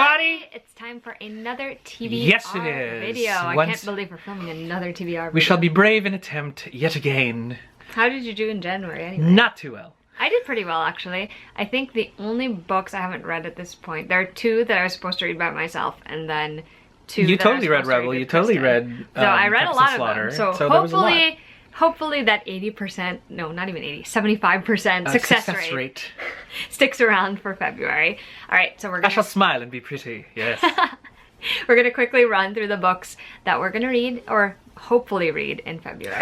everybody! It's time for another TBR Yes, it is. video. I can't believe we're filming another TBR video. We shall be brave and attempt yet again. How did you do in January anyway? Not too well. I did pretty well, actually. I think the only books I haven't read at this point, there are 2 that I was supposed to read by myself, and then 2 You that I was totally read supposed to Rebel. with You totally Kristen. read So I read a Tempest lot and of Slaughter, them. So there was a lot. hopefully that 80%, no, not even 80, 75% success rate sticks around for February. All right, so we're gonna... I shall smile and be pretty, yes. We're gonna quickly run through the books that we're gonna read, or hopefully read, in February.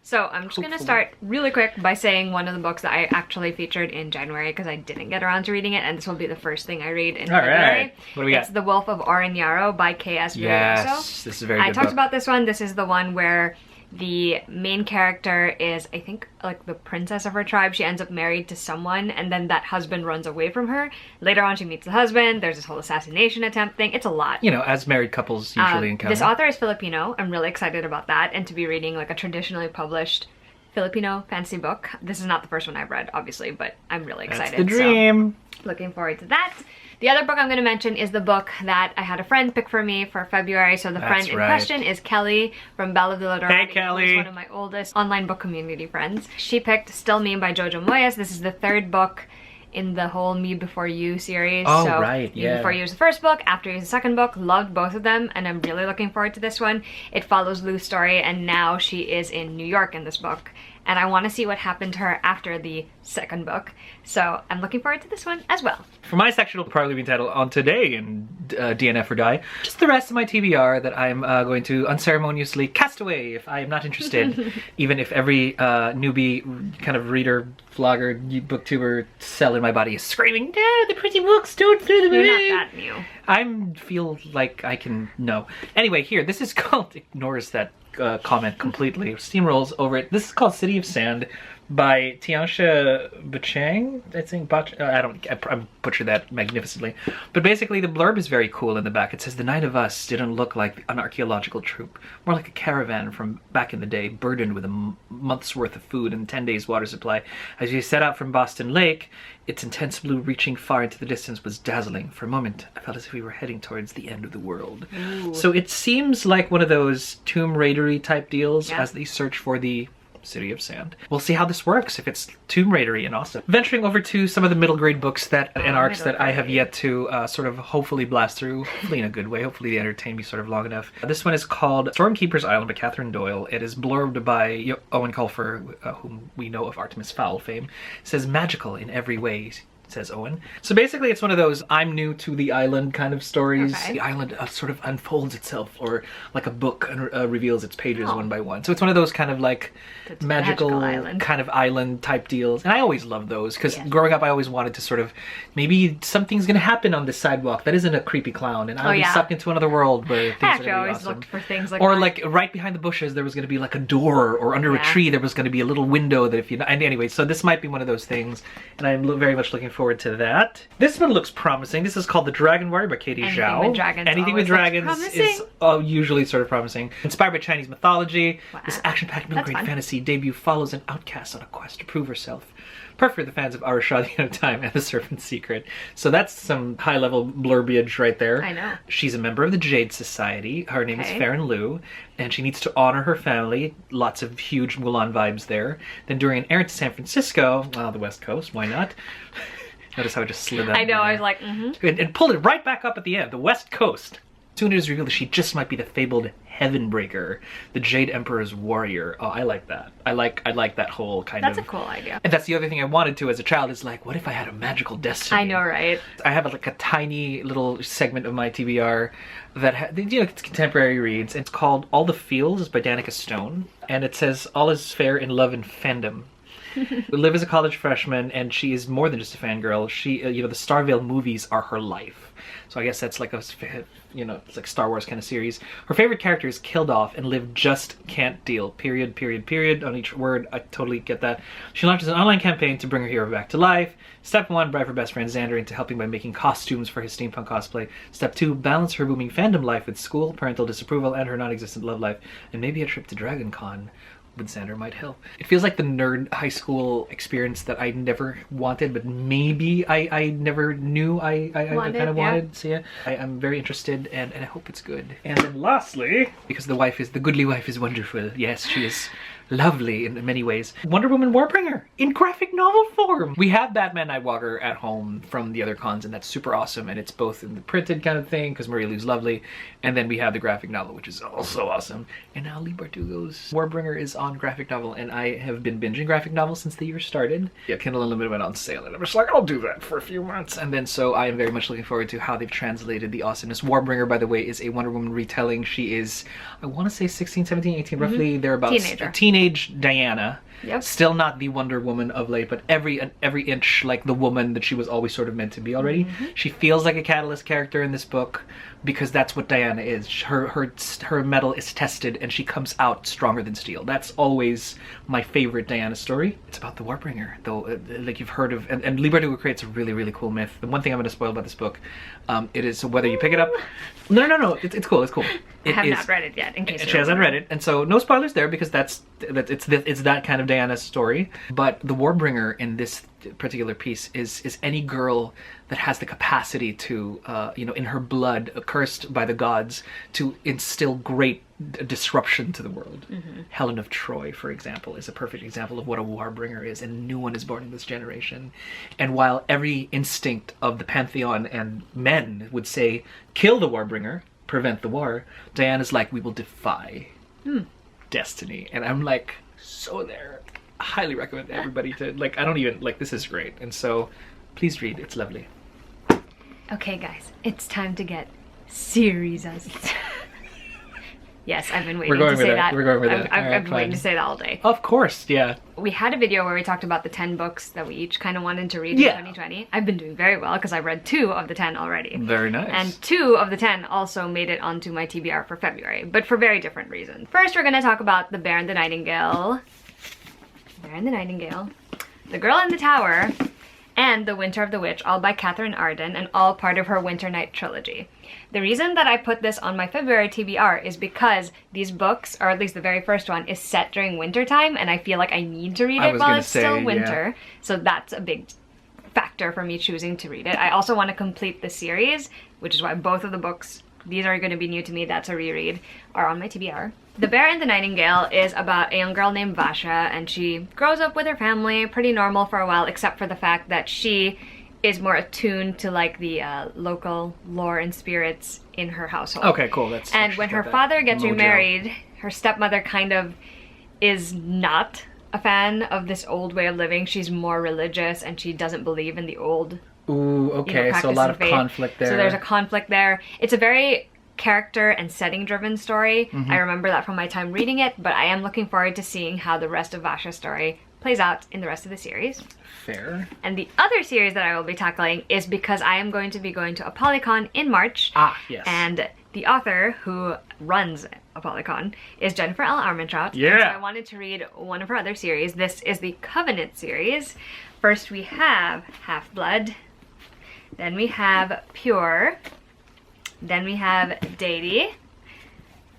So I'm just gonna start really quick by saying one of the books that I actually featured in January because I didn't get around to reading it, and this will be the first thing I read in February. Right. What do we got? It's The Wolf of Oren-Yaro by K.S. Virioso. Yes, this is a very good I talked book. about this one. This is the one where the main character is, I think, like the princess of her tribe. She ends up married to someone, and then that husband runs away from her. Later on, she meets the husband. There's this whole assassination attempt thing. It's a lot. You know, as married couples usually encounter. This author is Filipino. I'm really excited about that, and to be reading like a traditionally published Filipino fantasy book. This is not the first one I've read, obviously, but I'm really excited. That's the dream. So, looking forward to that. The other book I'm going to mention is the book that I had a friend pick for me for February. So the friend in question is Kelly from Bella de la Dorada. Hey, Kelly. Who's one of my oldest online book community friends. She picked Still Me by Jojo Moyes. This is the 3rd book in the whole Me Before You series. Oh, so right, yeah. Me Before You is the 1st book, After You is the 2nd book. Loved both of them, and I'm really looking forward to this one. It follows Lou's story, and now she is in New York in this book. And I want to see what happened to her after the 2nd book. So I'm looking forward to this one as well. For my section, it'll probably be entitled On Today in DNF or Die. Just the rest of my TBR that I'm going to unceremoniously cast away if I am not interested. Even if every newbie kind of reader, vlogger, booktuber cell in my body is screaming, "No, the pretty books don't throw them away." You're not that new. I feel like I can know. Anyway, here, this is called, ignores that comment completely, steamrolls over it. This is called City of Sand by Tiansha Bachang, I think. I butchered that magnificently. But basically the blurb is very cool in the back. It says, "The Nine of Us didn't look like an archaeological troop, more like a caravan from back in the day, burdened with a month's worth of food and 10 days water supply. As we set out from Boston Lake, its intense blue reaching far into the distance was dazzling. For a moment, I felt as if we were heading towards the end of the world." Ooh. So it seems like one of those Tomb Raider-y type deals as they search for the City of Sand. We'll see how this works, if it's Tomb Raider-y and awesome. Venturing over to some of the middle grade books and arcs that I have yet to sort of hopefully blast through, hopefully in a good way, hopefully they entertain me sort of long enough. This one is called Stormkeeper's Island by Catherine Doyle. It is blurbed by Owen Colfer, whom we know of Artemis Fowl fame. It says, "Magical in every way," says Owen. So basically it's one of those I'm new to the island kind of stories. Okay. The island sort of unfolds itself, or like a book reveals its pages one by one. So it's one of those kind of like magical island. Kind of island type deals. And I always love those because growing up I always wanted to sort of, maybe something's gonna happen on this sidewalk that isn't a creepy clown, and I'll be sucked into another world where things are gonna be always awesome. Looked for things like or that. like right behind the bushes there was gonna be like a door, or under a tree there was gonna be a little window that if you... And anyway, so this might be one of those things, and I'm very much looking forward to that. This one looks promising. This is called The Dragon Warrior by Katie Zhao. Anything with dragons is usually sort of promising. Inspired by Chinese mythology, this action-packed middle-grade fantasy debut follows an outcast on a quest to prove herself. Perfect for the fans of Arashad, The End of Time and The Serpent's Secret. So that's some high-level blurbiage right there. I know. She's a member of the Jade Society. Her name is Farron Liu, and she needs to honor her family. Lots of huge Mulan vibes there. Then during an errand to San Francisco, the West Coast, why not? Notice how I just slid that. I know, I was like, and pulled it right back up at the end, the West Coast. Soon it is revealed that she just might be the fabled Heavenbreaker, the Jade Emperor's warrior. Oh, I like that. I like that whole kind of... That's a cool idea. And that's the other thing I wanted to as a child, is like, what if I had a magical destiny? I know, right? I have like a tiny little segment of my TBR that, it's contemporary reads. It's called All the Feels by Danica Stone. And it says, "All is fair in love and fandom." We live as a college freshman, and she is more than just a fangirl. She, the Starvale movies are her life. So I guess that's like a, it's like Star Wars kind of series. Her favorite character is killed off and Liv just can't deal. Period, period, period on each word. I totally get that. She launches an online campaign to bring her hero back to life. Step 1, bribe her best friend Xander into helping by making costumes for his steampunk cosplay. Step 2, balance her booming fandom life with school, parental disapproval, and her non-existent love life. And maybe a trip to Dragon Con. with Xander might help. It feels like the nerd high school experience that I never wanted, but maybe I never knew I kind of wanted. So yeah, I'm very interested, and I hope it's good. And then lastly, because the goodly wife is wonderful. Yes, she is lovely in many ways. Wonder Woman Warbringer in graphic novel form. We have Batman Nightwalker at home from the other cons, and that's super awesome. And it's both in the printed kind of thing, because Marie Lou's lovely. And then we have the graphic novel, which is also awesome. And now Lee Bardugo's Warbringer is on graphic novel, and I have been binging graphic novels since the year started. Yeah, Kindle Unlimited went on sale, and I'm just like, I'll do that for a few months. And then so I am very much looking forward to how they've translated the awesomeness. Warbringer, by the way, is a Wonder Woman retelling. She is, I want to say 16, 17, 18, roughly thereabouts. Teenage Diana. Yep. Still not the Wonder Woman of late, but every inch like the woman that she was always sort of meant to be already. She feels like a catalyst character in this book because that's what Diana is. Her metal is tested and she comes out stronger than steel. That's always my favorite Diana story. It's about the Warbringer, though, like you've heard of, and Lee Bardugo creates a really, really cool myth. The one thing I'm going to spoil about this book, it is, so whether you pick it up, no, it's cool, it's cool. I have not read it yet, in case she hasn't read it, and so no spoilers there because it's that kind of Diana's story. But the Warbringer in this particular piece is any girl that has the capacity to, in her blood, cursed by the gods, to instill great disruption to the world. Helen of Troy, for example, is a perfect example of what a Warbringer is, and a new one is born in this generation. And while every instinct of the pantheon and men would say, kill the Warbringer, prevent the war, Diana's like, we will defy destiny. And I'm like, so there. I highly recommend everybody to, like, I don't even, like, this is great. And so, please read, it's lovely. Okay guys, it's time to get serious. Yes, I've been waiting to say that. We're going with that. I've been waiting to say that all day. Of course, yeah. We had a video where we talked about the 10 books that we each kind of wanted to read in 2020. I've been doing very well because I read 2 of the 10 already. Very nice. And 2 of the 10 also made it onto my TBR for February, but for very different reasons. First, we're going to talk about the Baron de Nightingale, The Girl in the Tower, and The Winter of the Witch, all by Catherine Arden, and all part of her Winter Night trilogy. The reason that I put this on my February TBR is because these books, or at least the very first one, is set during winter time, and I feel like I need to read it while it's still winter. Yeah. So that's a big factor for me choosing to read it. I also want to complete the series, which is why both of the books, these are going to be new to me, that's a reread, are on my TBR. The Baron de Nightingale is about a young girl named Vasha, and she grows up with her family, pretty normal for a while, except for the fact that she is more attuned to like the local lore and spirits in her household. Okay, cool. And when her father gets remarried, her stepmother kind of is not a fan of this old way of living. She's more religious and she doesn't believe in the old. Ooh, okay, so a lot of conflict there. So there's a conflict there. It's a very character and setting driven story. I remember that from my time reading it, but I am looking forward to seeing how the rest of Vasha's story plays out in the rest of the series. Fair. And the other series that I will be tackling is because I am going to be going to ApollyCon in March. Ah, yes. And the author who runs ApollyCon is Jennifer L. Armentrout. Yeah. And so I wanted to read one of her other series. This is the Covenant series. First we have Half-Blood. Then we have Pure. Then we have Deity.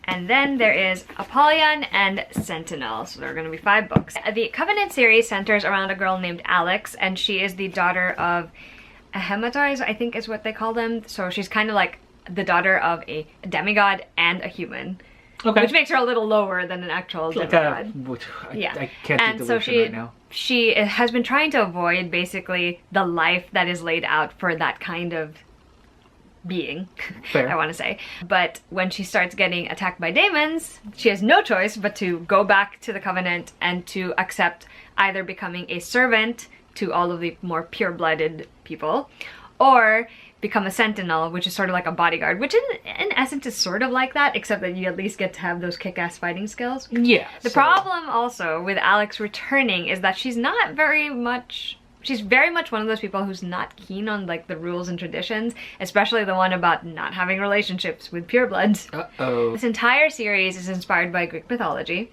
And then there is Apollyon and Sentinel. So there are going to be 5 books. The Covenant series centers around a girl named Alex, and she is the daughter of Ahematois, I think is what they call them. So she's kind of like the daughter of a demigod and a human. Okay. Which makes her a little lower than an actual demigod. I can't do delusion right now. She has been trying to avoid basically the life that is laid out for that kind of being, I want to say. But when she starts getting attacked by demons, she has no choice but to go back to the Covenant and to accept either becoming a servant to all of the more pure-blooded people, or become a sentinel, which is sort of like a bodyguard, which in essence is sort of like that, except that you at least get to have those kick-ass fighting skills. Yeah. The problem also with Alex returning is that she's very much one of those people who's not keen on like the rules and traditions, especially the one about not having relationships with purebloods. Uh-oh. This entire series is inspired by Greek mythology.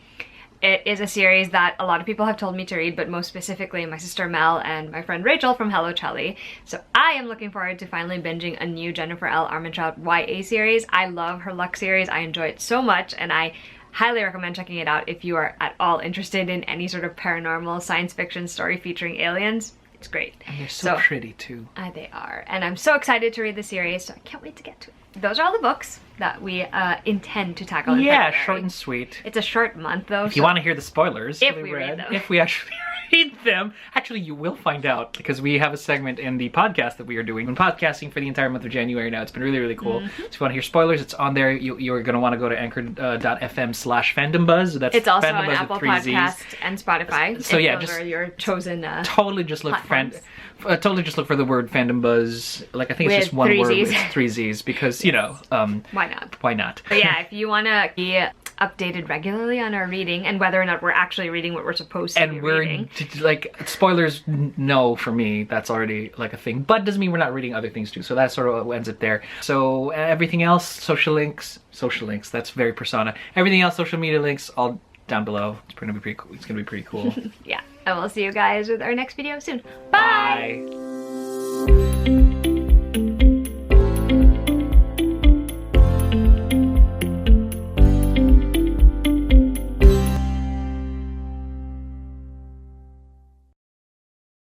It is a series that a lot of people have told me to read, but most specifically my sister Mel and my friend Rachel from Hello Chelly. So I am looking forward to finally binging a new Jennifer L. Armentrout YA series. I love her Luck series. I enjoy it so much, and I highly recommend checking it out if you are at all interested in any sort of paranormal science fiction story featuring aliens. It's great. And they're so pretty too. They are. And I'm so excited to read the series, so I can't wait to get to it. Those are all the books that we intend to tackle in February. Short and sweet. It's a short month though. If you want to hear the spoilers, if we read them. If we actually read them. Actually, you will find out because we have a segment in the podcast that we are doing. We've been podcasting for the entire month of January now. It's been really, really cool. So if you want to hear spoilers, it's on there. You're going to want to go to anchor.fm/fandombuzz. It's also on Apple Podcast and Spotify. So yeah, those are your chosen totally just look totally just look for the word Fandom Buzz. Like I think it's just one word. Z's. It's 3 Z's because you know. Why not? Why not? But yeah, if you want to be updated regularly on our reading and whether or not we're actually reading what we're supposed to be reading. And we're like spoilers. No, for me that's already like a thing, but doesn't mean we're not reading other things too. So that sort of ends it there. So everything else, social links. That's very Persona. Everything else, social media links, all down below. It's gonna be pretty cool. It's gonna be pretty cool. Yeah, and we'll see you guys with our next video soon. Bye.